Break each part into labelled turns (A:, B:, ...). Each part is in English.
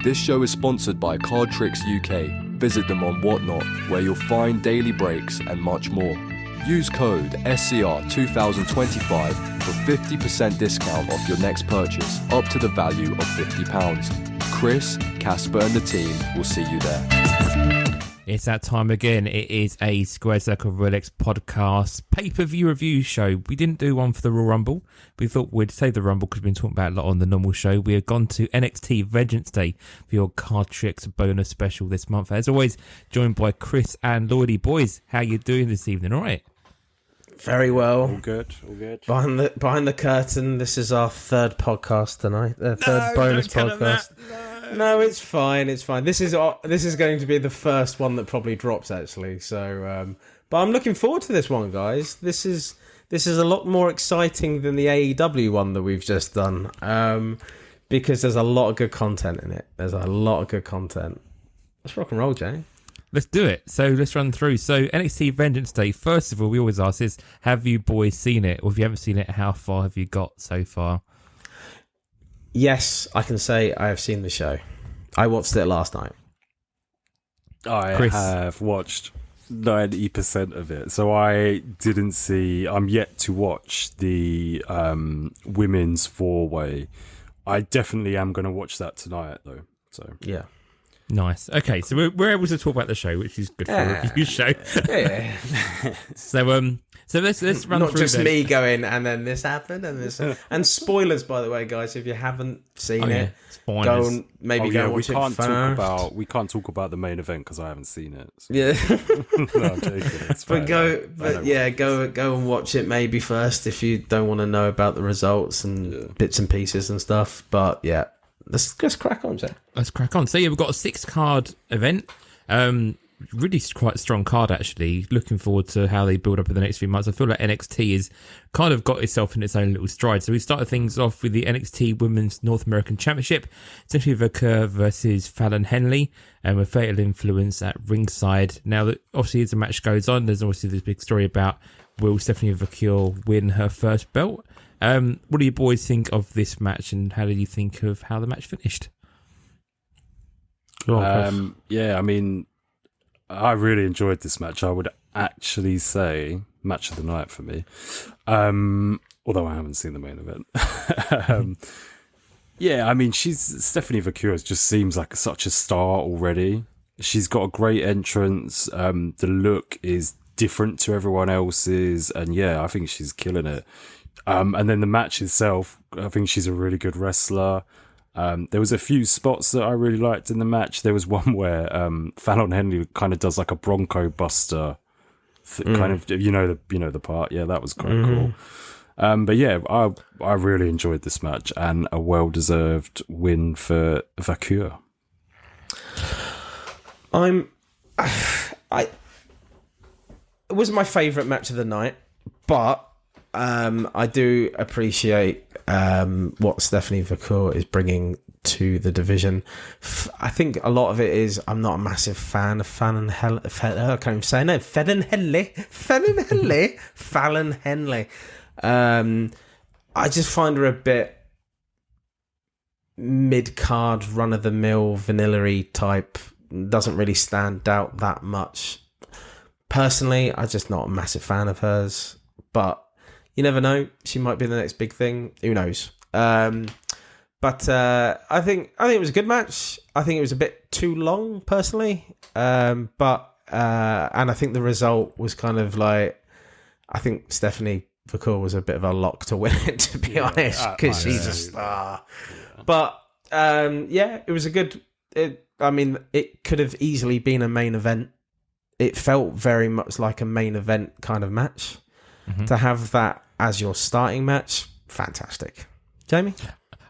A: This show is sponsored by Cardtricks UK. Visit them on Whatnot, where you'll find daily breaks and much more. Use code SCR2025 for 50% discount off your next purchase, up to the value of £50. Chris, Casper and the team will see you there.
B: It's that time again. It is a Square Circle Rolex podcast pay-per-view review show. We didn't do one for the Royal Rumble. We thought we'd save the Rumble because we've been talking about it a lot on the normal show. We have gone to NXT Vengeance Day for your Cardtricks bonus special this month. As always, joined by Chris and Lloydy. Boys, how you doing this evening? All right?
C: Very well.
D: All good.
C: Behind the curtain, this is our third podcast tonight. Third bonus podcast. No, it's fine. This is going to be the first one that probably drops, actually. So, but I'm looking forward to this one, guys. This is a lot more exciting than the AEW one that we've just done, because there's a lot of good content in it. Let's rock and roll, Jay.
B: Let's do it. So let's run through. So NXT Vengeance Day, first of all, we always ask is, have you boys seen it? Or if you haven't seen it, how far have you got so far?
C: Yes, I can say I have seen the show. I watched it last night.
D: I have watched 90% of it. So I'm yet to watch the women's four-way. I definitely am going to watch that tonight, though. So
C: yeah.
B: Nice. Okay, so we're able to talk about the show, which is good for a review show.
C: Yeah.
B: So let's run
C: Not
B: through
C: just
B: this.
C: me going, and then this happened, and this, and spoilers, by the way, guys. If you haven't seen it,
B: Spoilers.
C: go and go and watch it first.
D: We can't talk about the main event because I haven't seen it. So.
C: Yeah.
D: No, I'm joking. It's fine.
C: Go and watch it maybe first if you don't want to know about the results and bits and pieces and stuff. But yeah, let's just crack on, Jack.
B: Let's crack on. So yeah, we've got a 6-card event. Really quite a strong card, actually. Looking forward to how they build up in the next few months. I feel like NXT has kind of got itself in its own little stride. So we started things off with the NXT Women's North American Championship. Stephanie Vaquer versus Fallon Henley, and with Fatal Influence at ringside. Now, that obviously, as the match goes on, there's obviously this big story about will Stephanie Vaquer win her first belt? What do you boys think of this match, and how did you think of how the match finished?
D: Yeah, I mean, I really enjoyed this match. I would actually say match of the night for me. Although I haven't seen the main event. Yeah, I mean, Stephanie Vaquer just seems like such a star already. She's got a great entrance. The look is different to everyone else's, and yeah, I think she's killing it. And then the match itself, I think she's a really good wrestler. There was a few spots that I really liked in the match. There was one where Fallon Henley kind of does like a Bronco Buster, kind of, you know the part. Yeah, that was quite cool. But yeah, I really enjoyed this match, and a well-deserved win for Vaquer.
C: It wasn't my favourite match of the night, but I do appreciate what Stephanie Vaquer is bringing to the division. I think a lot of it is I'm not a massive fan of Fallon Henley. I can't even say no. Fallon Henley. I just find her a bit mid-card, run-of-the-mill, vanilla-y type. Doesn't really stand out that much. Personally, I'm just not a massive fan of hers, but you never know. She might be the next big thing. Who knows? But I think it was a good match. I think it was a bit too long, personally. And I think the result was kind of like, I think Stephanie Vaquer was a bit of a lock to win it, to be honest, because she's a star. Yeah. But it was a good. It could have easily been a main event. It felt very much like a main event kind of match. Mm-hmm. To have that as your starting match, fantastic. Jamie?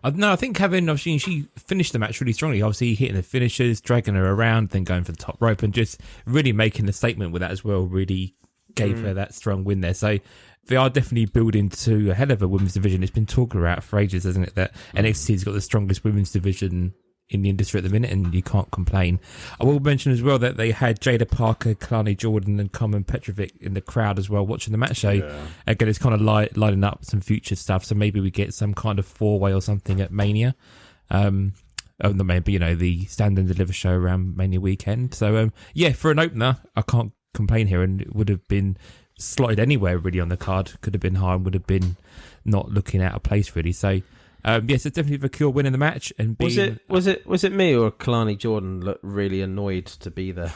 B: No, I think she finished the match really strongly. Obviously, hitting the finishers, dragging her around, then going for the top rope, and just really making a statement with that as well. Really gave her that strong win there. So they are definitely building to a hell of a women's division. It's been talked about for ages, hasn't it? That NXT's got the strongest women's division in the industry at the minute, and you can't complain. I will mention as well that they had Jada Parker, Kalani Jordan and Carmen Petrovic in the crowd as well watching the match. So again, it's kind of lining up some future stuff, so maybe we get some kind of 4-way or something at Mania. maybe the Stand and Deliver show around Mania weekend. So for an opener, I can't complain here, and it would have been slotted anywhere really on the card. Could have been high and would have been not looking out of place really. So yes, it's definitely Vakil winning the match. And being,
C: was it me or Kalani Jordan looked really annoyed to be there?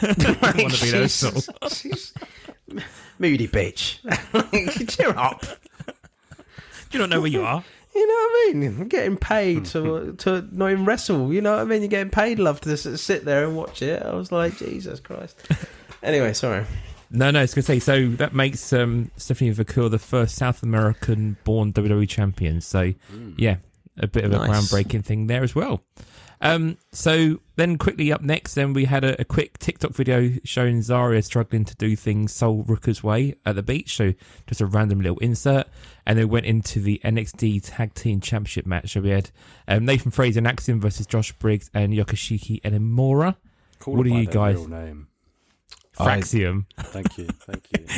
B: want to be those sort.
C: Moody bitch. Cheer up.
B: Do you not know where you are?
C: You know what I mean? I'm getting paid to not even wrestle. You know what I mean? You're getting paid, love, to sit there and watch it. I was like, Jesus Christ. Anyway, sorry.
B: No, I was going to say, so that makes Stephanie Vakil the first South American-born WWE champion. So, yeah, a bit of a groundbreaking thing there as well. So then quickly up next, then we had a quick TikTok video showing Zarya struggling to do things Sol Rooker's way at the beach. So just a random little insert. And then went into the NXT Tag Team Championship match. So we had Nathan Fraser and Axiom versus Josh Briggs and Yokoshiki Enamura. What are you guys?
D: Real name.
B: Fraxium.
D: Thank you.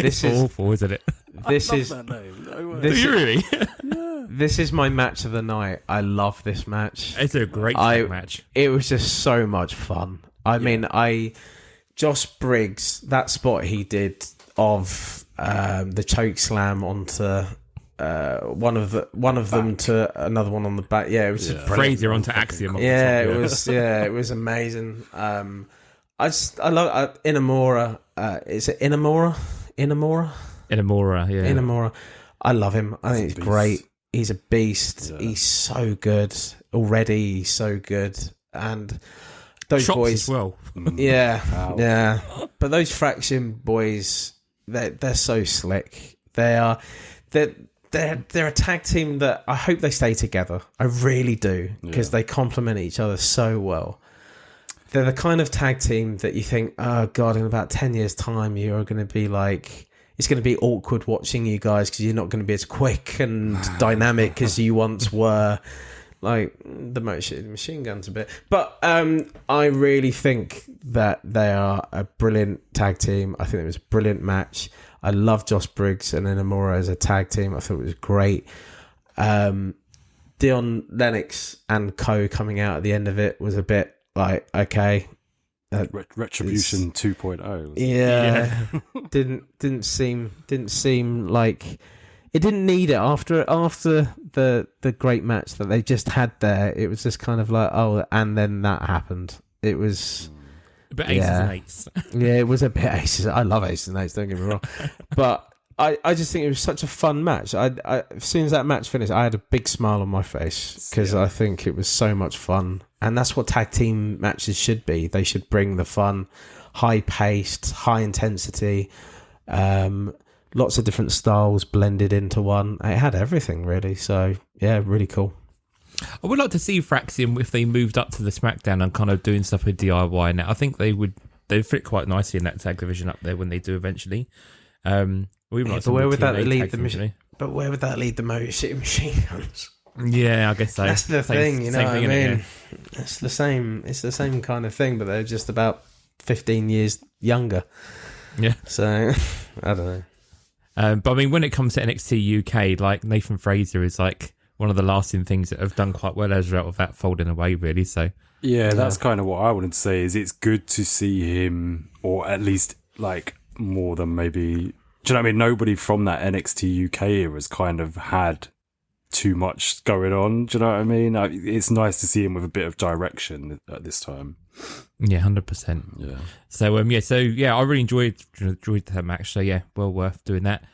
B: This is awful, isn't it?
C: This is
D: that name. No way.
B: Do you really?
D: Yeah.
C: This is my match of the night. I love this match.
B: It's a great match.
C: It was just so much fun. I mean, Josh Briggs, that spot he did of the choke slam onto one of them to another one on the back. Yeah, it was
B: Fraser onto Axiom.
C: Yeah, it was. Yeah, it was amazing. I love Inamura. Is it Inamura?
B: Inamura, yeah.
C: Inamura. I love him. I think he's great. He's a beast. Yeah. He's so good already. He's so good. And those
B: Chops
C: boys
B: as well.
C: Yeah, yeah. But those Fraction boys, they're so slick. They're a tag team that I hope they stay together. I really do, because they complement each other so well. They're the kind of tag team that you think, oh God, in about 10 years' time, you're going to be like, it's going to be awkward watching you guys because you're not going to be as quick and dynamic as you once were. Like the machine guns a bit. But I really think that they are a brilliant tag team. I think it was a brilliant match. I love Josh Briggs and Inamura as a tag team. I thought it was great. Dion Lennox and co coming out at the end of it was a bit like, okay,
D: Retribution 2.0.
C: Yeah. didn't seem like it didn't need it after the great match that they just had there. It was just kind of like, oh, and then that happened. It was
B: a bit aces and eights.
C: Yeah, it was a bit aces. I love aces and eights, don't get me wrong. But I just think it was such a fun match. I as soon as that match finished, I had a big smile on my face because I think it was so much fun. And that's what tag team matches should be. They should bring the fun, high-paced, high-intensity, lots of different styles blended into one. It had everything, really. So, yeah, really cool.
B: I would like to see Fraxium if they moved up to the SmackDown and kind of doing stuff with DIY now. I think they'd fit quite nicely in that tag division up there when they do eventually.
C: But where would that lead the machine? But where would that lead the Motor City Machine Guns?
B: Yeah, I guess so.
C: That's the thing, you know what I mean? It's the same. It's the same kind of thing, but they're just about 15 years younger.
B: Yeah.
C: So I don't know.
B: But I mean, when it comes to NXT UK, like Nathan Fraser is like one of the lasting things that have done quite well as a result of that folding away, really. So
D: yeah, that's kind of what I wanted to say. Is it's good to see him, or at least like more than maybe. Do you know what I mean? Nobody from that NXT UK era has kind of had too much going on. Do you know what I mean? It's nice to see him with a bit of direction at this time.
B: Yeah, 100%.
D: Yeah.
B: So I really enjoyed that match. So yeah, well worth doing that.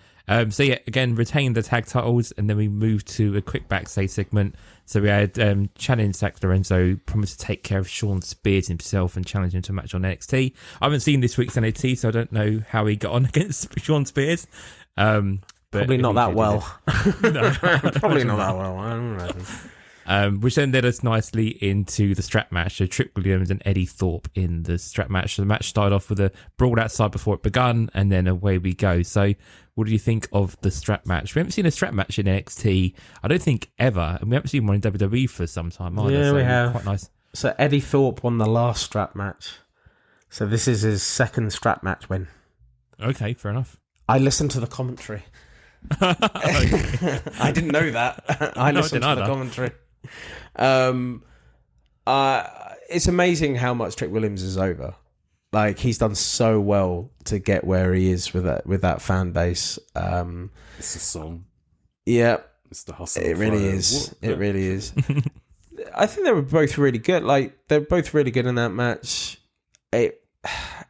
B: So yeah, again, retained the tag titles, and then we moved to a quick backstage segment. So we had challenge Zach Lorenzo promised to take care of Sean Spears himself and challenge him to a match on NXT. I haven't seen this week's NXT, so I don't know how he got on against Sean Spears.
C: Probably not that well.
B: No,
C: probably not that well. I don't know.
B: Which then led us nicely into the strap match. So Trick Williams and Eddie Thorpe in the strap match. So the match started off with a brawl outside before it begun, and then away we go. So what do you think of the strap match? We haven't seen a strap match in NXT, I don't think, ever. And we haven't seen one in WWE for some time either.
C: Yeah,
B: so
C: we have.
B: Quite nice.
C: So Eddie Thorpe won the last strap match. So this is his second strap match win.
B: Okay, fair enough.
C: I listened to the commentary. I didn't know that. I listened to the commentary. It's amazing how much Trick Williams is over. Like, he's done so well to get where he is with that fan base.
D: It's a song.
C: Yeah.
D: It's the hustle.
C: It really is. It really is. I think they were both really good. Like, they're both really good in that match. It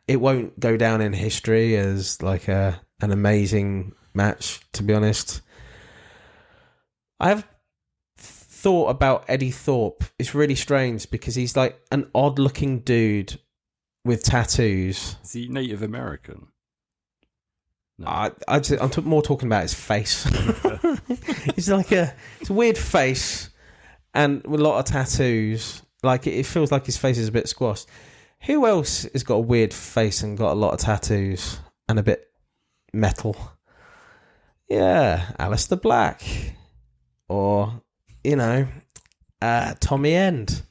C: won't go down in history as like an amazing match, to be honest. I've thought about Eddie Thorpe. It's really strange because he's like an odd-looking dude with tattoos.
D: Is he Native American? No.
C: I'm more talking about his face. It's like it's a weird face and with a lot of tattoos. Like, it feels like his face is a bit squashed. Who else has got a weird face and got a lot of tattoos and a bit metal? Yeah, Alistair Black. Or, Tommy End.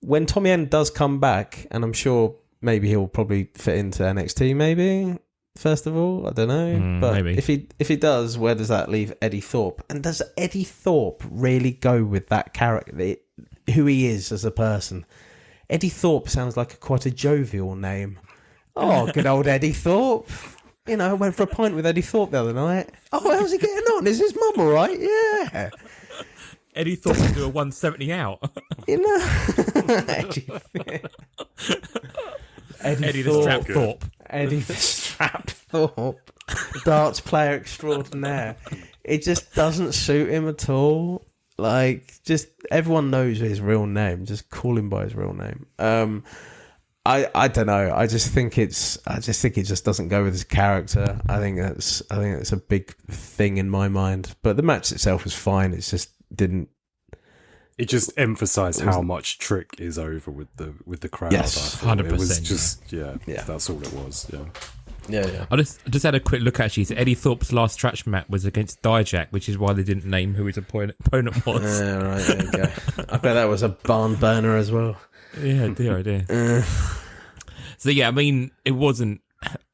C: When Tommy End does come back, and I'm sure maybe he'll probably fit into NXT, maybe, first of all, I don't know. But
B: maybe.
C: if he does, where does that leave Eddie Thorpe? And does Eddie Thorpe really go with that character, who he is as a person? Eddie Thorpe sounds like quite a jovial name. Oh, good old Eddie Thorpe. I went for a pint with Eddie Thorpe the other night. Oh, how's he getting on? Is his mum all right? Yeah.
B: Eddie Thorpe would do a 170 out. Eddie the Strap Thorpe.
C: Eddie the Strap Thorpe. Darts player extraordinaire. It just doesn't suit him at all. Like, just everyone knows his real name. Just call him by his real name. I don't know. I just think it just doesn't go with his character. I think it's a big thing in my mind. But the match itself was fine. It just didn't.
D: It just emphasised how much Trick is over with the crowd.
C: Yes,
B: 100%.
D: It was just
C: Yeah.
D: That's all it was. Yeah.
C: Yeah.
B: I just had a quick look actually. So Eddie Thorpe's last trash match was against Dijak, which is why they didn't name who his opponent was.
C: Yeah, right, there you go. I bet that was a barn burner as well.
B: Yeah, dear. So yeah, I mean, it wasn't.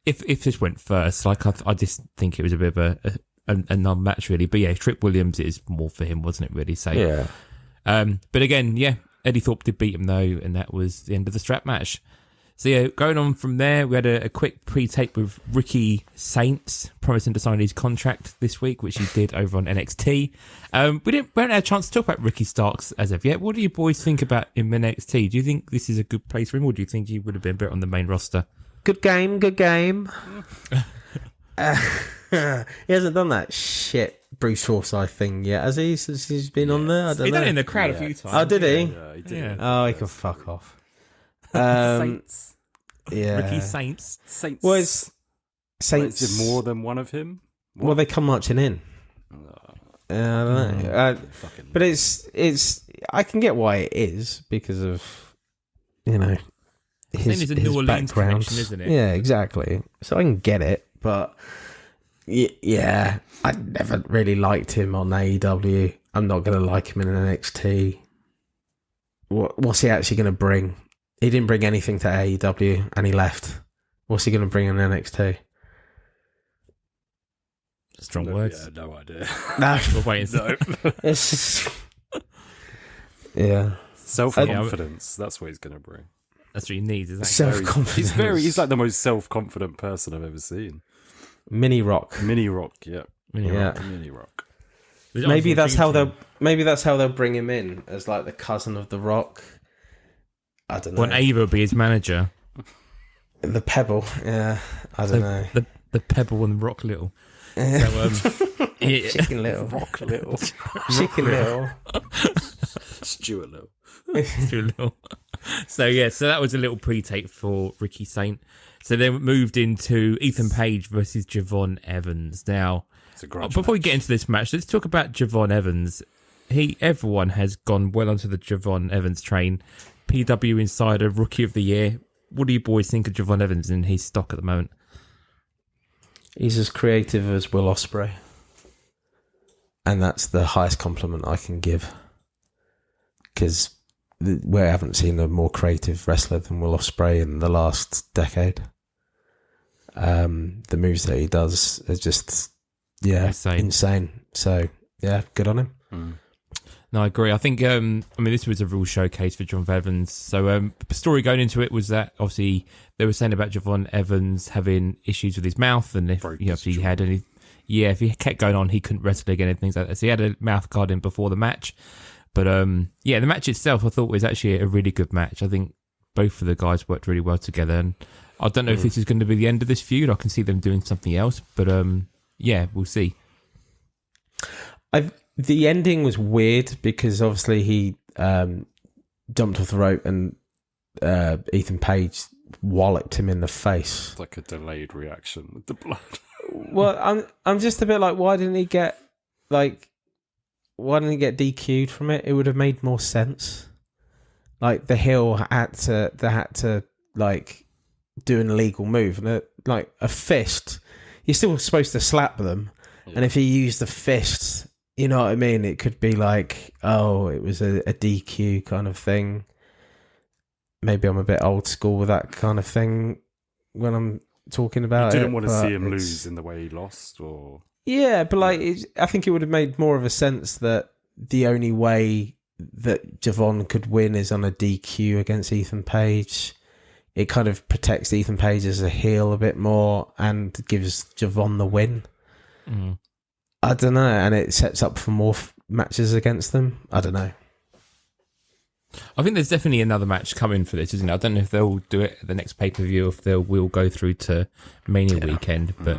B: If this went first, like I just think it was a bit of a non-match really. But yeah, Trick Williams is more for him, wasn't it? Really. So
C: yeah.
B: But again, yeah, Eddie Thorpe did beat him though, and that was the end of the strap match. So yeah, going on from there, we had a quick pre-tape with Ricky Saints promising to sign his contract this week, which he did over on NXT. We haven't had a chance to talk about Ricky Starks as of yet. What do you boys think about him in NXT? Do you think this is a good place for him, or do you think he would have been better on the main roster?
C: Good game. He hasn't done that shit Bruce Forsyth thing yet, has he? Since he's been on there, I don't know.
B: He done it in the crowd a few times.
C: Oh, did he?
D: Yeah, he did.
B: Yeah.
C: Oh, he can fuck off.
D: Saints.
C: Yeah.
B: Ricky Saints.
D: Saints.
C: Well, it's Saints.
D: Is it more than one of him? What?
C: Well, they come marching in. I don't know. But it's. I can get why it is because of his
B: It's a New Orleans
C: background,
B: connection, isn't it?
C: Yeah, exactly. So I can get it, but yeah, I never really liked him on AEW. I'm not going to like him in NXT. What's he actually going to bring? He didn't bring anything to AEW and he left. What's he going to bring in NXT?
B: Strong words.
D: Yeah, no idea.
B: We're waiting.
D: No.
C: Yeah.
D: Self-confidence. That's what he's going to bring.
B: That's what he needs, isn't it?
C: Self-confidence.
D: He's like the most self-confident person I've ever seen.
C: Mini Rock.
D: Mini Rock, yeah.
B: Mini
C: Yeah.
B: Rock.
D: Mini Rock.
C: Maybe that's how they'll bring him in as like the cousin of the Rock. I don't know.
B: Won't Ava be his manager?
C: The Pebble, yeah. I don't know.
B: The Pebble and the Rock Little. So,
C: Chicken Little.
D: Rock Little.
C: Chicken Little.
D: Stuart Little.
B: Too little. So that was a little pre-tape for Ricky Saint. So then we moved into Ethan Page versus Javon Evans. Now, before we get into this match, let's talk about Javon Evans. Everyone has gone well onto the Javon Evans train. PW Insider Rookie of the Year. What do you boys think of Javon Evans in his stock at the moment?
C: He's as creative as Will Ospreay. And that's the highest compliment I can give. Because we haven't seen a more creative wrestler than Will Ospreay in the last decade. The moves that he does are just, insane. So, yeah, good on him.
B: No, I agree. I think, this was a real showcase for Javon Evans. So the story going into it was that obviously they were saying about Javon Evans having issues with his mouth, and if he had any, if he kept going on, he couldn't wrestle again and things like that. So he had a mouth guard in before the match. But the match itself I thought was actually a really good match. I think both of the guys worked really well together, and I don't know if this is going to be the end of this feud. I can see them doing something else, but we'll see.
C: The ending was weird because obviously he jumped off the rope and Ethan Page walloped him in the face.
D: It's like a delayed reaction with the blood.
C: Well, I'm just a bit like, why didn't he get DQ'd from it? It would have made more sense. Like the heel had to like do an illegal move, and like a fist, you're still supposed to slap them, and if he used the fist, you know what I mean? It could be like, oh, it was a DQ kind of thing. Maybe I'm a bit old school with that kind of thing when I'm talking about it.
D: You didn't want to see him lose in the way he lost, or
C: yeah, but I think it would have made more of a sense that the only way that Javon could win is on a DQ against Ethan Page. It kind of protects Ethan Page as a heel a bit more and gives Javon the win.
B: Mm.
C: I don't know, and it sets up for more matches against them. I don't know.
B: I think there's definitely another match coming for this, isn't it? I don't know if they'll do it at the next pay-per-view, or if will go through to Mania weekend. But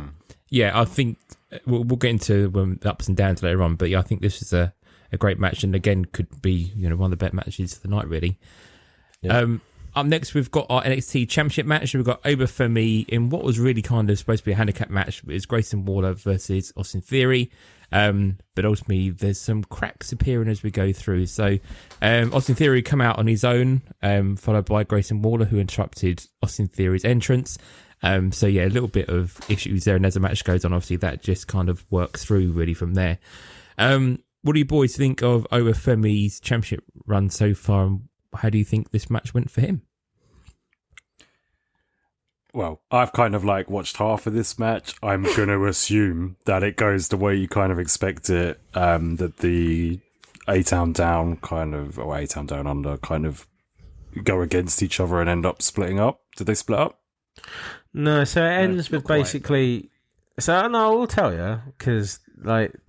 B: I think we'll get into the ups and downs later on. But I think this is a great match, and again could be one of the better matches of the night, really. Yeah. Up next, we've got our NXT Championship match. We've got Obafemi in what was really kind of supposed to be a handicap match. It's Grayson Waller versus Austin Theory. But ultimately, there's some cracks appearing as we go through. So Austin Theory come out on his own, followed by Grayson Waller, who interrupted Austin Theory's entrance. A little bit of issues there. And as the match goes on, obviously, that just kind of works through really from there. What do you boys think of Obafemi's championship run so far? And how do you think this match went for him?
D: Well, I've kind of watched half of this match. I'm going to assume that it goes the way you kind of expect it, that the A-Town Down or A-Town Down Under kind of go against each other and end up splitting up. Did they split up?
C: No, so it ends with basically... So, no, I'll tell you, because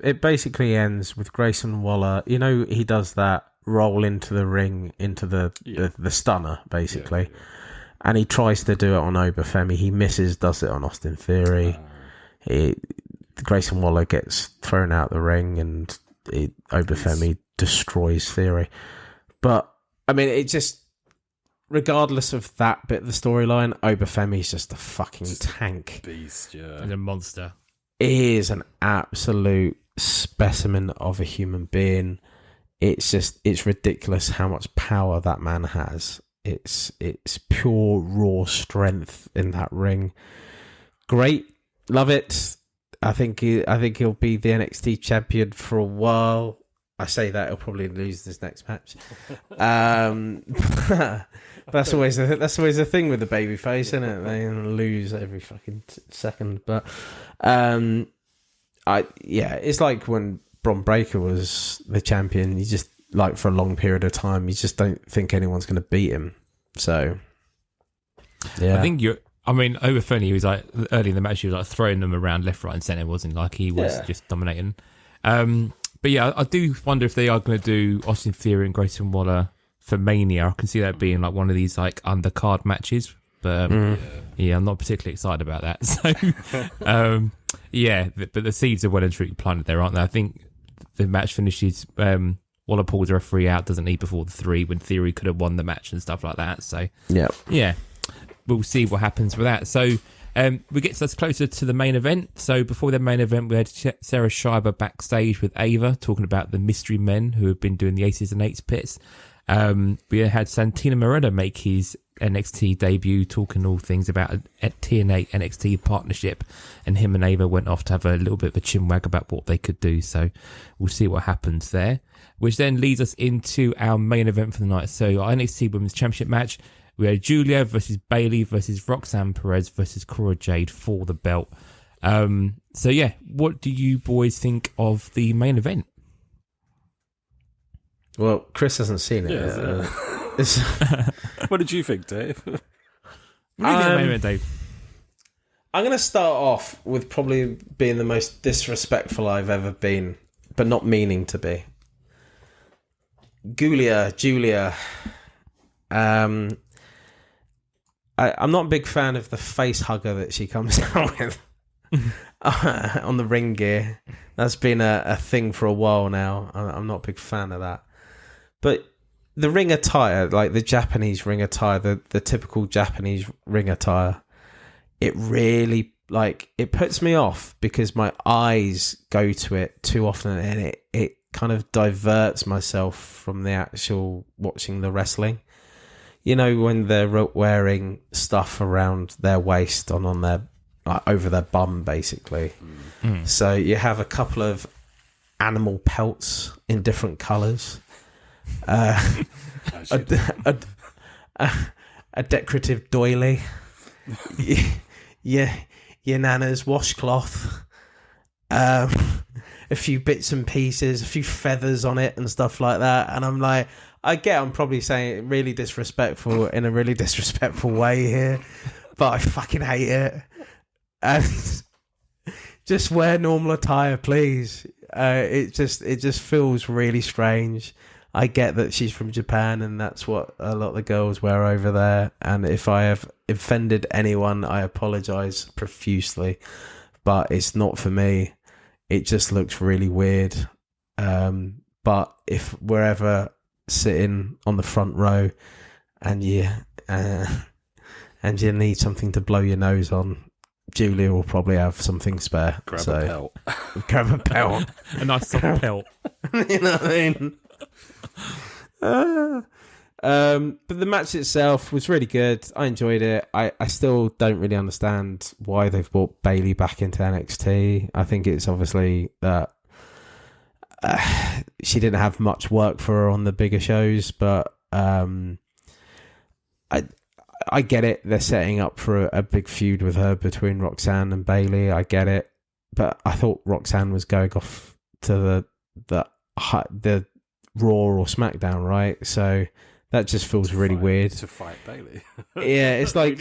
C: it basically ends with Grayson Waller. He does that roll into the ring, into the stunner, basically. Yeah. And he tries to do it on Obafemi. He misses, does it on Austin Theory. Grayson Waller gets thrown out the ring, and Obafemi destroys Theory. But, it just... Regardless of that bit of the storyline, Obafemi's just a fucking tank.
D: Beast, yeah.
B: And a monster.
C: He is an absolute specimen of a human being. It's ridiculous how much power that man has. It's pure raw strength in that ring. Great, love it. I think he'll be the NXT champion for a while. I say that he'll probably lose this next match. That's always the thing with the babyface, isn't it? They lose every fucking second. But it's like when Bron Breakker was the champion. You just for a long period of time, you just don't think anyone's going to beat him. So yeah,
B: I think Obafemi, he was early in the match, he was throwing them around left, right, and centre, wasn't he? He was just dominating. But yeah, I do wonder if they are going to do Austin Theory and Grayson Waller for Mania. I can see that being one of these undercard matches. But I'm not particularly excited about that. So but the seeds are well and truly planted there, aren't they? I think the match finishes. Waller pulls a referee out, doesn't he, before the 3 when Theory could have won the match and stuff like that. So we'll see what happens with that. So we get us closer to the main event. So before the main event, we had Sarah Schreiber backstage with Ava talking about the mystery men who have been doing the Aces and Eights pits. We had Santino Moreno make his NXT debut, talking all things about a TNA NXT partnership, and him and Ava went off to have a little bit of a chinwag about what they could do. So we'll see what happens there, which then leads us into our main event for the night. So our NXT Women's Championship match, we had Julia versus Bayley versus Roxanne Perez versus Cora Jade for the belt. What do you boys think of the main event?
C: Well, Chris hasn't seen it.
D: Yeah,
C: It's-
D: What did you think, Dave?
B: What do you think of the main event, Dave?
C: I'm going to start off with probably being the most disrespectful I've ever been, but not meaning to be. Julia. I'm not a big fan of the face hugger that she comes out with on the ring gear. That's been a thing for a while now. I'm not a big fan of that. But the ring attire, like the Japanese ring attire, the typical Japanese ring attire, it really, it puts me off because my eyes go to it too often, and it kind of diverts myself from the actual watching the wrestling. You know, when they're wearing stuff around their waist on their over their bum, basically. So you have a couple of animal pelts in different colours, a decorative doily, your nana's washcloth, a few bits and pieces, a few feathers on it and stuff like that. And I'm like, I'm probably saying it really disrespectful in a really disrespectful way here, but I fucking hate it. And just wear normal attire, please. It just feels really strange. I get that she's from Japan and that's what a lot of the girls wear over there. And if I have offended anyone, I apologise profusely. But it's not for me. It just looks really weird. But if we're ever sitting on the front row and you need something to blow your nose on, Julia will probably have something spare.
D: Grab a pelt.
C: Grab a pelt.
B: A nice soft pelt.
C: You know what I mean? But the match itself was really good. I enjoyed it. I still don't really understand why they've brought Bayley back into NXT. I think it's obviously that she didn't have much work for her on the bigger shows, but I get it. They're setting up for a big feud with her between Roxanne and Bayley. I get it, but I thought Roxanne was going off to the Raw or SmackDown, right? So that just feels really weird.
D: To fight Bayley.
C: Yeah, it's like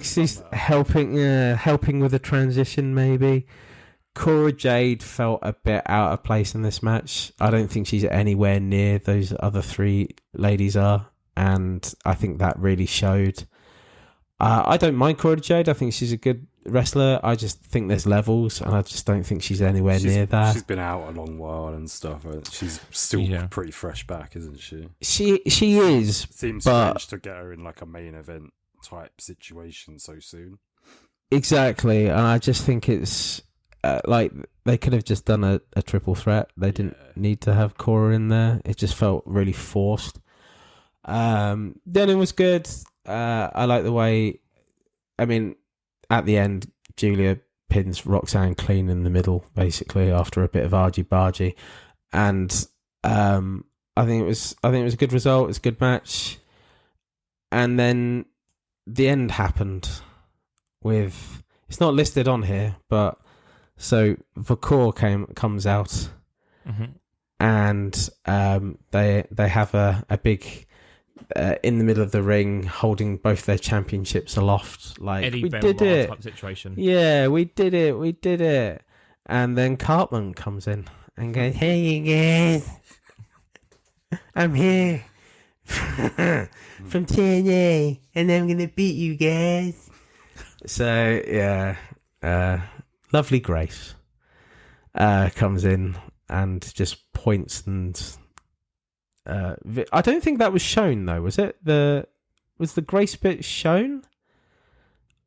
C: she's helping with the transition. Maybe Cora Jade felt a bit out of place in this match. I don't think she's anywhere near those other three ladies are, and I think that really showed. I don't mind Cora Jade. I think she's a good wrestler. I just think there's levels, and I just don't think she's anywhere near that.
D: She's been out a long while and stuff. She's still pretty fresh back, isn't she?
C: She is.
D: Seems strange to get her in like a main event type situation so soon.
C: Exactly, and I just think it's like they could have just done a triple threat. They didn't need to have Cora in there. It just felt really forced. Then it was good. I like the way, I mean, at the end, Julia pins Roxanne clean in the middle, basically, after a bit of argy-bargy. And I think it was a good result. It's a good match. And then the end happened with, it's not listed on here, but so Vakor comes out, and they have a big in the middle of the ring, holding both their championships aloft, like
B: Eddie
C: we
B: Benoit
C: did it.
B: Type situation.
C: Yeah, we did it. And then Cartman comes in and goes, "Hey, you guys, I'm here from TNA, and I'm gonna beat you guys." So yeah, lovely Grace comes in and just points and. I don't think that was shown though. Was it was the Grace bit shown?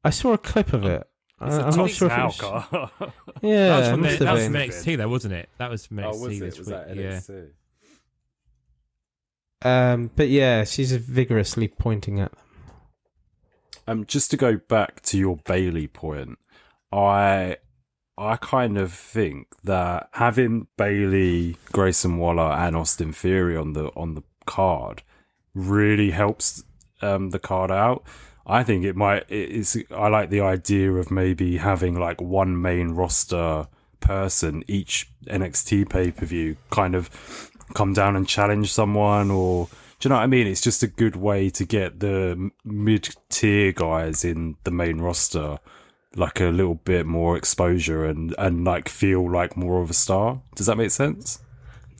C: I saw a clip of it. I'm not sure if it was. Yeah,
B: that was from
C: NXT
B: NXT though, wasn't it? That was from NXT.
D: Oh, was it?
B: This
D: Was
B: week.
D: that NXT?
C: But yeah, she's vigorously pointing at them.
D: Just to go back to your Bayley point, I kind of think that having Bayley, Grayson Waller, and Austin Theory on the card really helps the card out. I think I like the idea of maybe having like one main roster person each NXT pay-per-view, kind of come down and challenge someone, or do you know what I mean? It's just a good way to get the mid-tier guys in the main roster like a little bit more exposure and like feel like more of a star. Does that make sense?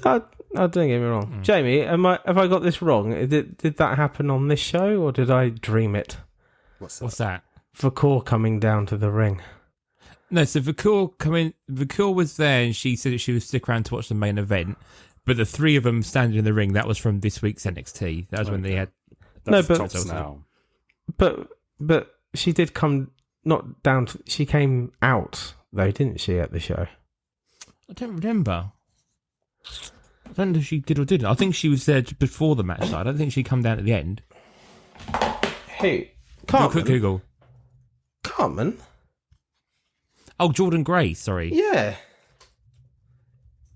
C: Don't get me wrong. Jamie, have I got this wrong? Did that happen on this show, or did I dream it?
B: What's that?
C: Vakor coming down to the ring.
B: No, so Vakor was there and she said that she would stick around to watch the main event, but the three of them standing in the ring, that was from this week's NXT. That was when they had...
D: Tops now.
C: But she did come, not down to... She came out, though, didn't she, at the show?
B: I don't remember. I don't know if she did or didn't. I think she was there before the match started. I don't think she come down at the end.
C: Who?
B: Carmen? Quick Google.
C: Carmen?
B: Oh, Jordan Gray, sorry.
C: Yeah.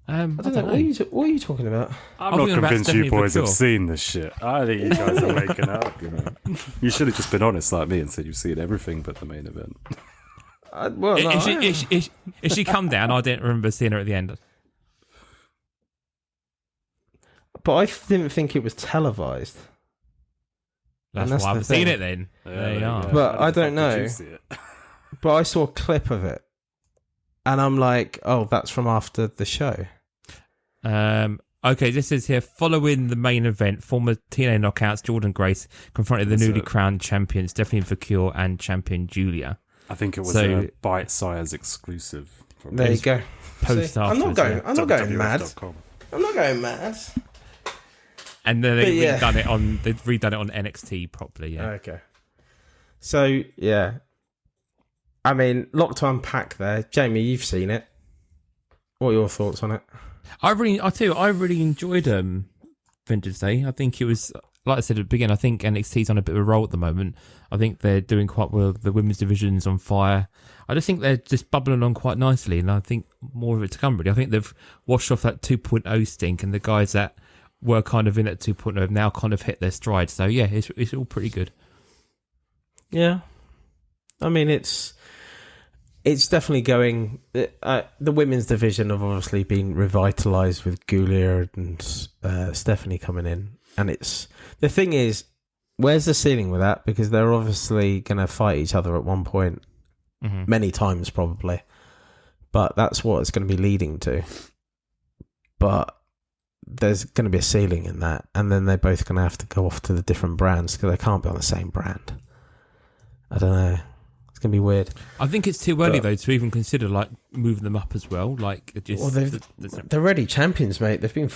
B: I don't know.
C: What are you talking about?
D: I'm not convinced you boys have seen this shit. I think you guys are making up. You should have just been honest like me and said you've seen everything but the main event.
B: If she come down, I didn't remember seeing her at the end.
C: But I didn't think it was televised.
B: That's why I haven't seen it then. There you are.
C: But I don't know. But I saw a clip of it. And I'm like, oh, that's from after the show.
B: Okay, this is here. Following the main event, former TNA Knockouts Jordan Grace confronted the newly crowned champions Stephanie Vakor and champion Julia.
D: I think it was a Bite Size exclusive.
C: There you go.
B: Post
C: I'm not going mad. I'm not going mad.
B: And then they've redone it on NXT properly. Yeah.
C: Okay. So yeah. I mean, lot to unpack there. Jamie, you've seen it. What are your thoughts on it?
B: I really enjoyed Vengeance Day. I think it was, like I said at the beginning, I think NXT's on a bit of a roll at the moment. I think they're doing quite well. The women's division's on fire. I just think they're just bubbling along quite nicely, and I think more of it to come, really. I think they've washed off that 2.0 stink, and the guys that were kind of in at 2.0 have now kind of hit their stride. So, yeah, it's all pretty good. Yeah.
C: I mean, it's definitely going... the women's division have obviously been revitalised with Julia and Stephanie coming in. And it's... The thing is, where's the ceiling with that? Because they're obviously going to fight each other at one point. Mm-hmm. Many times, probably. But that's what it's going to be leading to. But there's going to be a ceiling in that. And then they're both going to have to go off to the different brands because they can't be on the same brand. I don't know. Gonna be weird.
B: I think it's too early though to even consider like moving them up as well. Like,
C: they're already champions, mate. They've been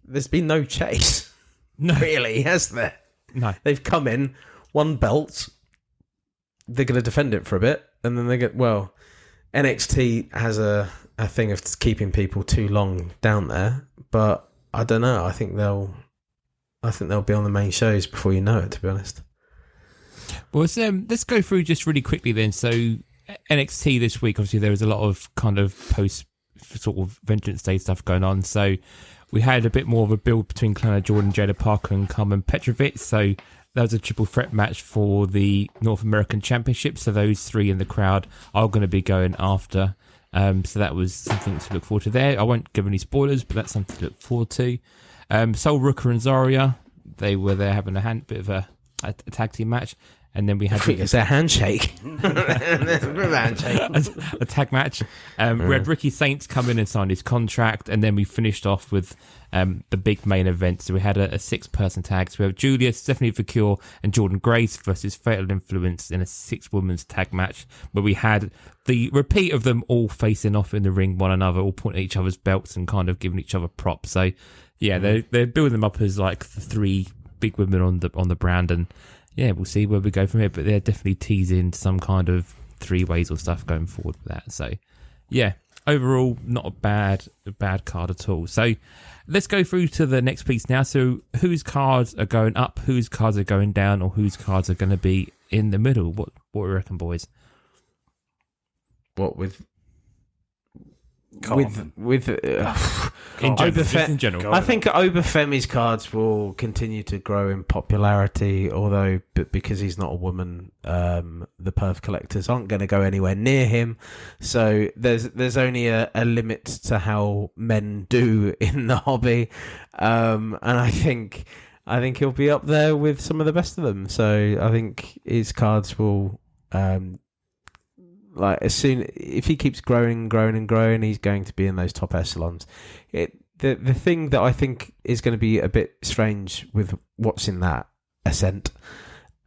C: there's been no chase, no, really, has there?
B: No,
C: they've come in, one belt. They're gonna defend it for a bit, and then they get NXT has a thing of keeping people too long down there, but I don't know. I think they'll be on the main shows before you know it. To be honest.
B: Well, let's go through just really quickly then. So NXT this week, obviously there was a lot of kind of post sort of Vengeance Day stuff going on. So we had a bit more of a build between Clara Jordan, Jada Parker and Carmen Petrovic. So that was a triple threat match for the North American Championship. So those three in the crowd are going to be going after. So that was something to look forward to there. I won't give any spoilers, but that's something to look forward to. Sol Rooker and Zarya, they were there having a bit of a tag team match. And then we had
C: it's a handshake.
B: a tag match. We had Ricky Saints come in and sign his contract, and then we finished off with the big main event. So we had a 6-person tag. So we have Julia, Stephanie Vakor, and Jordan Grace versus Fatal Influence in a 6-women's tag match. But we had the repeat of them all facing off in the ring, one another, all pointing at each other's belts and kind of giving each other props. So yeah, they're building them up as like the 3 big women on the brand, and yeah, we'll see where we go from here, but they're definitely teasing some kind of 3-ways or stuff going forward with that. So, yeah, overall, not a bad card at all. So, let's go through to the next piece now. So, whose cards are going up, whose cards are going down, or whose cards are going to be in the middle? What do you reckon, boys?
C: What with with
B: in general.
C: I think Obafemi's cards will continue to grow in popularity, although because he's not a woman, the perv collectors aren't going to go anywhere near him. So there's only a limit to how men do in the hobby, and I think he'll be up there with some of the best of them. So I think his cards will. If he keeps growing, he's going to be in those top echelons. The thing that I think is going to be a bit strange with what's in that Ascent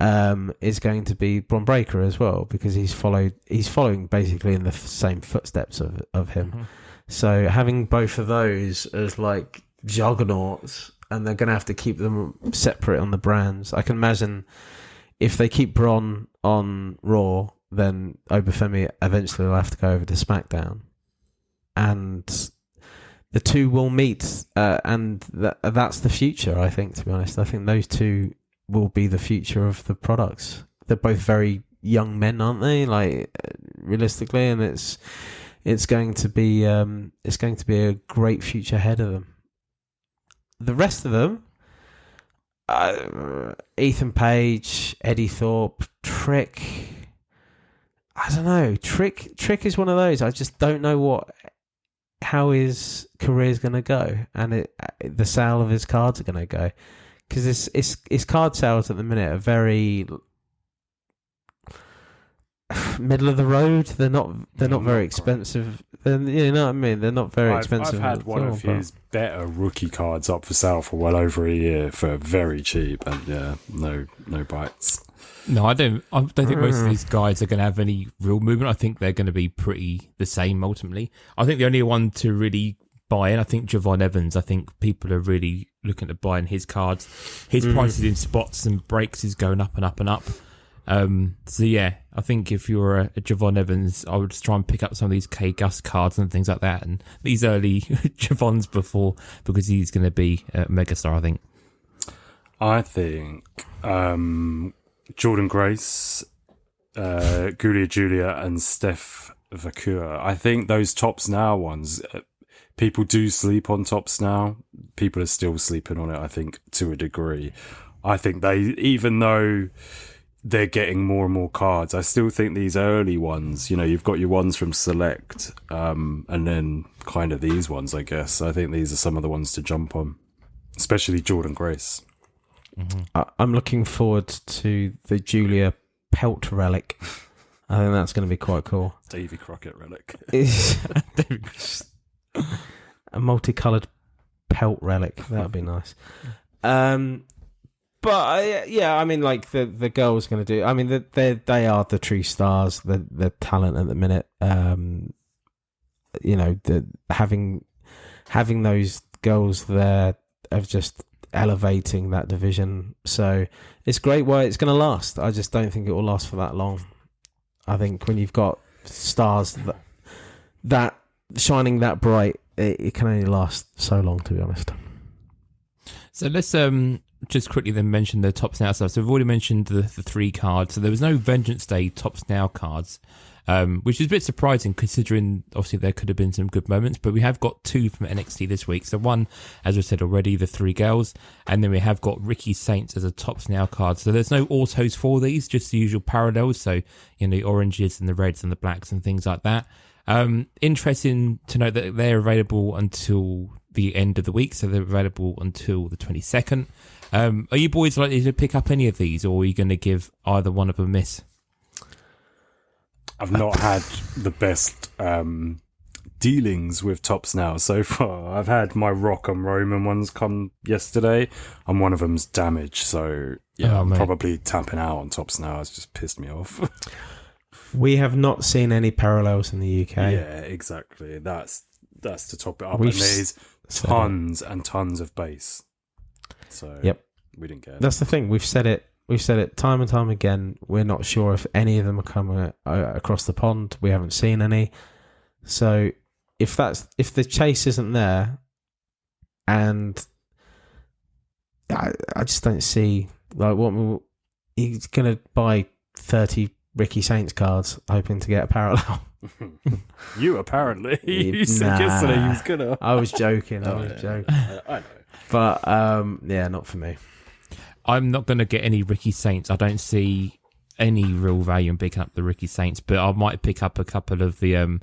C: is going to be Bron Breakker as well, because he's following basically in the same footsteps of him. Mm-hmm. So having both of those as like juggernauts, and they're going to have to keep them separate on the brands. I can imagine if they keep Bron on Raw, then Obafemi eventually will have to go over to SmackDown, and the two will meet, and that's the future. I think, to be honest, I think those two will be the future of the products. They're both very young men, aren't they? Like, realistically, and it's going to be a great future ahead of them. The rest of them, Ethan Page, Eddie Thorpe, Trick. I don't know. Trick is one of those. I just don't know how his career is going to go, and the sale of his cards are going to go, because his card sales at the minute are very middle of the road. They're not very expensive. You know what I mean? They're not very expensive.
D: I've had one of his better rookie cards up for sale for well over a year for very cheap, and yeah, no bites.
B: No, I don't think most of these guys are going to have any real movement. I think they're going to be pretty the same ultimately. I think the only one to really buy in, I think Javon Evans. I think people are really looking at buying his cards. His prices in spots and breaks is going up and up and up. So yeah, I think if you're a Javon Evans, I would just try and pick up some of these K Gus cards and things like that, and these early Javons before, because he's going to be a megastar. I think
D: Jordan Grace, Gulia Julia, and Steph Vakur. I think those Tops Now ones, people do sleep on Tops Now. People are still sleeping on it, I think, to a degree. I think even though they're getting more and more cards, I still think these early ones, you've got your ones from Select, and then kind of these ones, I guess. I think these are some of the ones to jump on, especially Jordan Grace.
C: Mm-hmm. I'm looking forward to the Julia Pelt relic. I think that's going to be quite cool.
D: Davy Crockett relic.
C: A multicoloured Pelt relic. That would be nice. But yeah, I mean, like the girl's going to do. I mean, they are the true stars. The talent at the minute. Having those girls there of just elevating that division. So it's great while it's going to last. I just don't think it will last for that long. I think when you've got stars that shining that bright, it can only last so long, to be honest.
B: So let's just quickly then mention the Tops Now stuff. So we've already mentioned the 3 cards. So there was no Vengeance Day Tops Now cards, which is a bit surprising considering obviously there could have been some good moments, but we have got 2 from NXT this week. So one, as we said already, the 3 girls, and then we have got Ricky Saints as a Tops Now card. So there's no autos for these, just the usual parallels. So, the oranges and the reds and the blacks and things like that. Interesting to note that they're available until the end of the week, so they're available until the 22nd. Are you boys likely to pick up any of these, or are you going to give either one of them a miss?
D: I've not had the best dealings with Tops Now so far. I've had my Rock and Roman ones come yesterday, and one of them's damaged, so yeah, I'm probably tapping out on Tops Now. It's just pissed me off.
C: We have not seen any parallels in the UK.
D: Yeah, exactly. That's to top it up. And there's tons and tons of base. So
C: yep,
D: we didn't get it.
C: That's the thing. We've said it time and time again. We're not sure if any of them are coming across the pond. We haven't seen any. So if the chase isn't there, and I just don't see, like, what he's going to buy 30 Ricky Saints cards, hoping to get a parallel.
D: You apparently. You said yesterday you was gonna.
C: I was joking. I know. But yeah, not for me.
B: I'm not going to get any Ricky Saints. I don't see any real value in picking up the Ricky Saints, but I might pick up a couple of the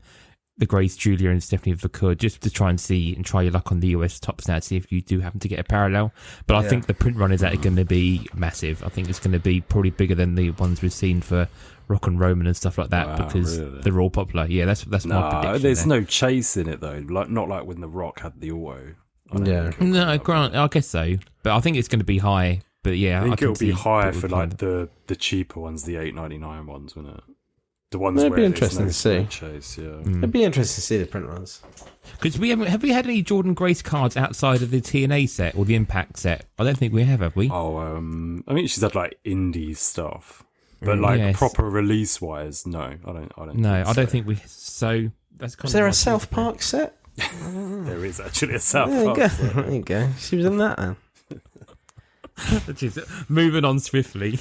B: Grace Julia and Stephanie if I could, just to try and see and try your luck on the US tops now to see if you do happen to get a parallel. But I think the print run is actually going to be massive. I think it's going to be probably bigger than the ones we've seen for Rock and Roman and stuff like that, because they're all popular. Yeah, that's my prediction.
D: There's no chase in it though, not like when the Rock had the auto.
B: No, Grant, I guess so, but I think it's going to be high. But yeah,
D: I think it'll be higher for like the cheaper ones, the $8.99 ones, wouldn't it? The ones
C: It'd
D: where
C: be interesting to see.
D: Chase, yeah.
C: It'd be interesting to see the print runs.
B: Because have we had any Jordan Grace cards outside of the TNA set or the Impact set? I don't think we have we?
D: Oh, I mean, she's had like indie stuff, but like proper release wise, no, I don't.
B: No, I don't think we. So that's kind
C: of. Is there a South Park set?
D: There is actually a South Park.
C: There you go. She was in that then.
B: Moving on swiftly,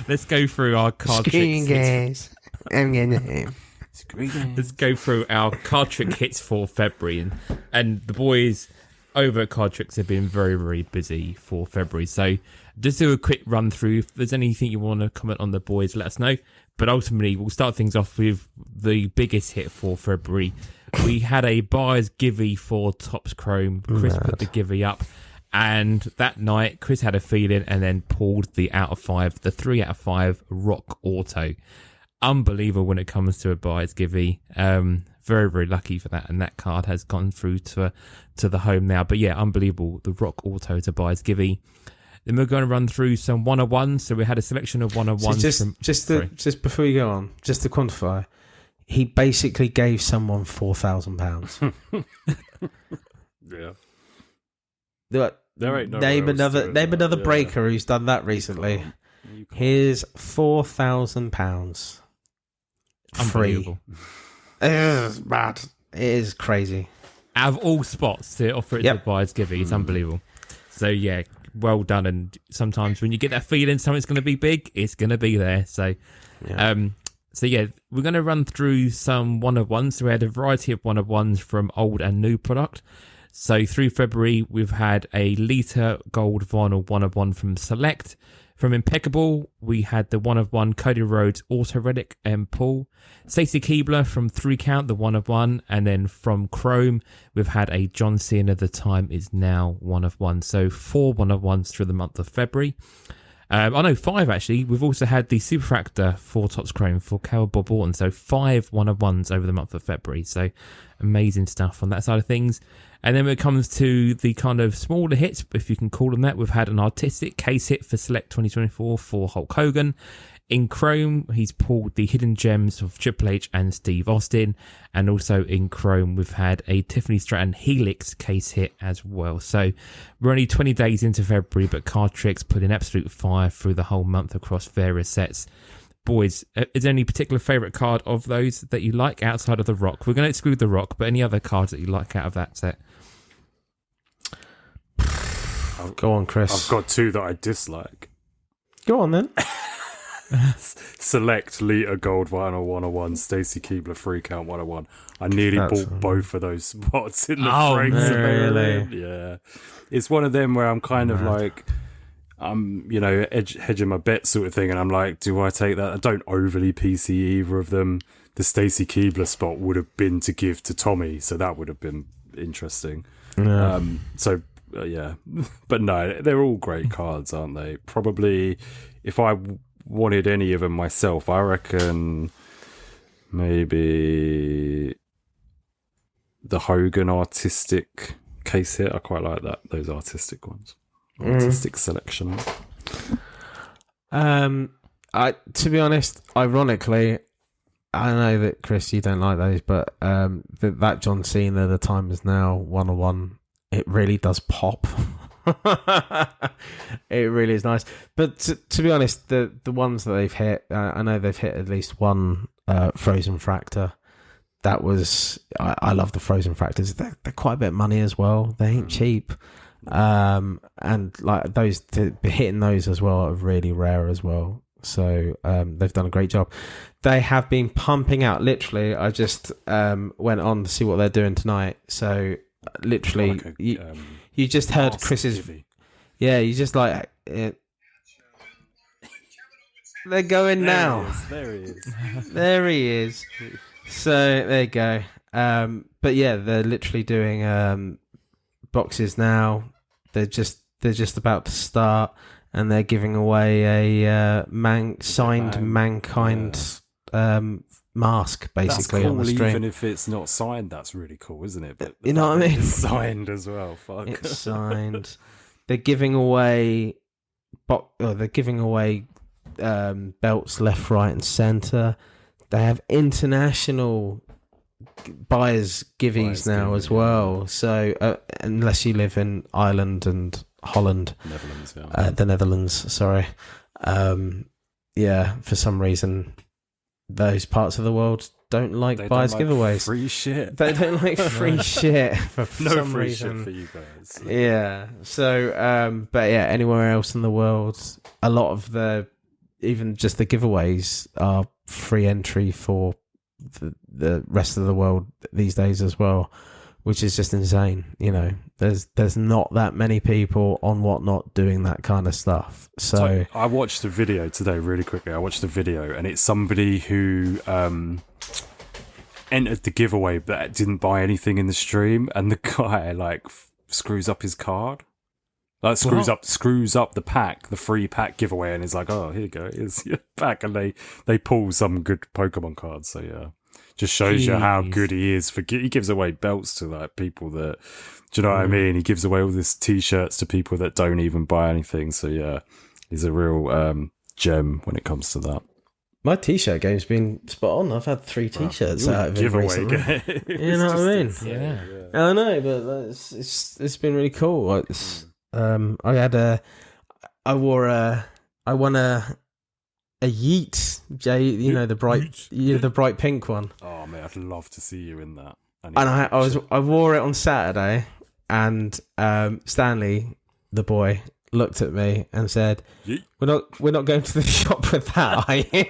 B: let's go through our card tricks. Let's go through our card trick hits for February, and the boys over at Cardtricks have been very, very busy for February. So just do a quick run through. If there's anything you want to comment on the boys, let us know. But ultimately, we'll start things off with the biggest hit for February. We had a buyer's givey for Topps Chrome. Chris put the givey up. And that night, Chris had a feeling and then pulled the 3 out of 5 Rock Auto. Unbelievable when it comes to a buyer's givey. Very, very lucky for that. And that card has gone through to the home now. But yeah, unbelievable. The Rock Auto to buyer's givey. Then we're going to run through some 101s. So we had a selection of 101s.
C: So just before you go on, just to quantify, he basically gave someone £4,000.
D: Yeah.
C: Name another breaker who's done that recently. Here's £4,000 free. It is mad. It is crazy.
B: Out of all spots to offer it to the buyer's givey, it's unbelievable. So yeah, well done. And sometimes when you get that feeling something's going to be big, it's going to be there. So we're going to run through some 101s. So we had a variety of 101s from old and new product. So through February, we've had a Lita Gold Vinyl 101 from Select. From Impeccable, we had the 101 Cody Rhodes Auto Relic and Pull. Stacey Keebler from 3 Count, the 101. And then from Chrome, we've had a John Cena, The Time Is Now 101. So 4 101s through the month of February. 5 actually. We've also had the Superfractor for Topps Chrome for Cal Bob Orton. So 5 101s over the month of February. So amazing stuff on that side of things. And then when it comes to the kind of smaller hits, if you can call them that, we've had an artistic case hit for Select 2024 for Hulk Hogan. In Chrome, he's pulled the Hidden Gems of Triple H and Steve Austin. And also in Chrome, we've had a Tiffany Stratton Helix case hit as well. So we're only 20 days into February, but Cardtricks put in absolute fire through the whole month across various sets. Boys, is there any particular favourite card of those that you like outside of the Rock? We're going to exclude the Rock, but any other cards that you like out of that set?
C: Go on, Chris.
D: I've got 2 that I dislike.
C: Go on then.
D: Select Lita Gold Vinyl 101, Stacey Keebler 3 Count 101. I nearly bought both of those spots in the frames.
C: Really?
D: Yeah. It's one of them where I'm kind of like, I'm, hedging my bet sort of thing, and I'm like, do I take that? I don't overly PC either of them. The Stacey Keebler spot would have been to give to Tommy, so that would have been interesting.
C: Yeah.
D: Yeah, but no, they're all great cards, aren't they? Probably, if I wanted any of them myself, I reckon maybe the Hogan artistic case hit. I quite like that. Those artistic ones, artistic selection.
C: To be honest, ironically, I know that Chris, you don't like those, but that John Cena, The Time Is Now 101. It really does pop. It really is nice. But to be honest, the ones that they've hit, I know they've hit at least one Frozen Fractor. That was... I love the Frozen Fractors. They're quite a bit of money as well. They ain't cheap. And like those, hitting those as well are really rare as well. So they've done a great job. They have been pumping out, literally, I just went on to see what they're doing tonight. So literally, you just heard Chris's...
D: Divvy.
C: Yeah, you just like... They're going now.
D: There he is.
C: There he is. So there you go. But yeah, they're literally doing boxes now. They're just about to start, and they're giving away a signed Mankind mask, basically,
D: that's cool,
C: on the stream.
D: even if it's not signed, that's really cool, isn't it? But
C: you know what I mean?
D: It's signed as well. Fuck.
C: It's signed. They're giving away. They're giving away belts left, right, and centre. They have international buyers givings now as well. So unless you live in Ireland and Holland,
D: Netherlands,
C: the Netherlands, sorry, for some reason those parts of the world don't like buyers giveaways.
D: Free shit.
C: They don't like free shit for some
D: free
C: reason.
D: shit for you guys.
C: Yeah. So, but yeah, anywhere else in the world, a lot of even just the giveaways are free entry for the rest of the world these days as well, which is just insane. You know, there's not that many people on Whatnot doing that kind of stuff. So
D: I watched a video today really quickly. I watched a video, and it's somebody who entered the giveaway but didn't buy anything in the stream, and the guy like screws up his card. Like screws up the pack, the free pack giveaway, and is like, "Oh, here you go, here's your pack," and they pull some good Pokemon cards. So yeah, just shows you how good he is. He gives away belts to like people that, do you know what I mean? He gives away all these T-shirts to people that don't even buy anything. So yeah, he's a real gem when it comes to that.
C: My T-shirt game's been spot on. I've had 3 T-shirts out of it recently. You know what I mean?
B: Yeah.
C: I know, but it's been really cool. I won a Yeet, Jay, you know, the bright pink one.
D: Oh man, I'd love to see you in that.
C: I wore it on Saturday, and Stanley, the boy, looked at me and said,
D: Yeet.
C: "We're not going to the shop with that, are you?"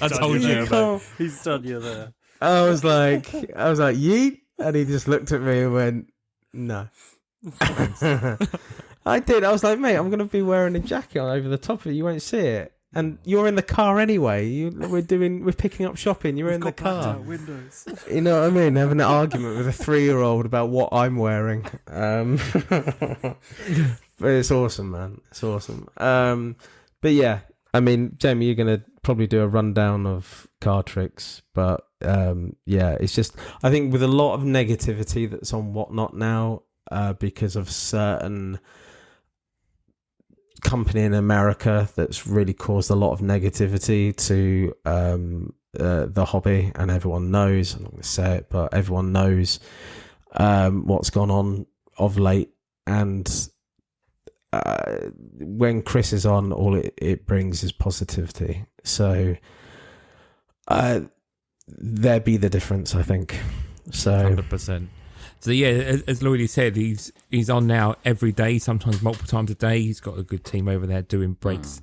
B: I told you,
C: mate.
D: He's done you there.
C: I was like, Yeet, and he just looked at me and went, "No." I did. I was like, mate, I'm going to be wearing a jacket over the top of it. You won't see it. And you're in the car anyway. We're picking up shopping. You're in the car.
D: Windows.
C: You know what I mean? Having an argument with a 3-year-old about what I'm wearing. But it's awesome, man. It's awesome. But yeah, I mean, Jamie, you're going to probably do a rundown of Cardtricks. But yeah, it's just, I think with a lot of negativity that's on Whatnot now, because of certain company in America that's really caused a lot of negativity to the hobby, and everyone knows, I'm not going to say it, but everyone knows what's gone on of late. And when Chris is on, all it brings is positivity. So there be the difference, I think. So
B: 100%. So yeah, as Lloydy said, he's on now every day, sometimes multiple times a day. He's got a good team over there doing breaks.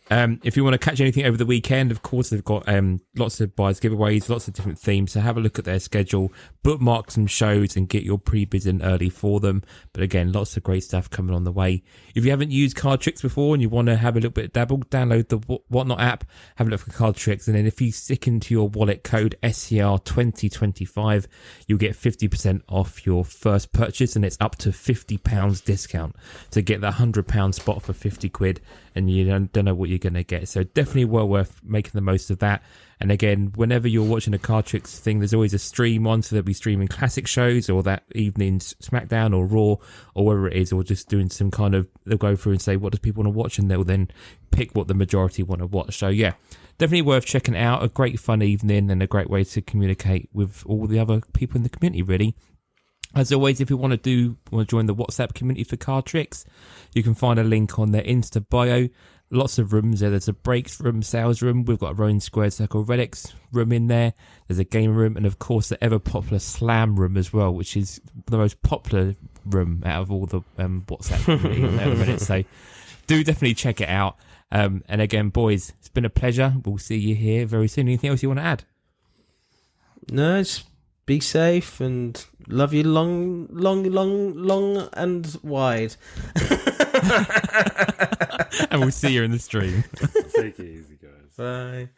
B: If you want to catch anything over the weekend, of course, they've got lots of buyers giveaways, lots of different themes. So have a look at their schedule, bookmark some shows and get your pre-bids in early for them. But again, lots of great stuff coming on the way. If you haven't used Cardtricks before and you want to have a little bit of dabble, download the Whatnot app, have a look for Cardtricks. And then if you stick into your wallet code SCR2025, you'll get 50% off your first purchase, and it's up to £50 discount to get that £100 spot for 50 quid. And you don't know what you're going to get. So definitely well worth making the most of that. And again, whenever you're watching a Cardtricks thing, there's always a stream on, so they'll be streaming classic shows or that evening's SmackDown or Raw or whatever it is, or just doing some kind of, they'll go through and say, what does people want to watch? And they'll then pick what the majority want to watch. So yeah, definitely worth checking out. A great fun evening and a great way to communicate with all the other people in the community, really. As always, if you want to join the WhatsApp community for Cardtricks, you can find a link on their Insta bio. Lots of rooms there. There's a breaks room, sales room. We've got our own Squared Circle Relics room in there. There's a game room, and of course the ever popular Slam room as well, which is the most popular room out of all the WhatsApp community at the minute. So do definitely check it out. And again, boys, it's been a pleasure. We'll see you here very soon. Anything else you want to add?
C: No, just be safe and love you long and wide.
B: And we'll see you in the stream.
D: Take it easy, guys.
C: Bye.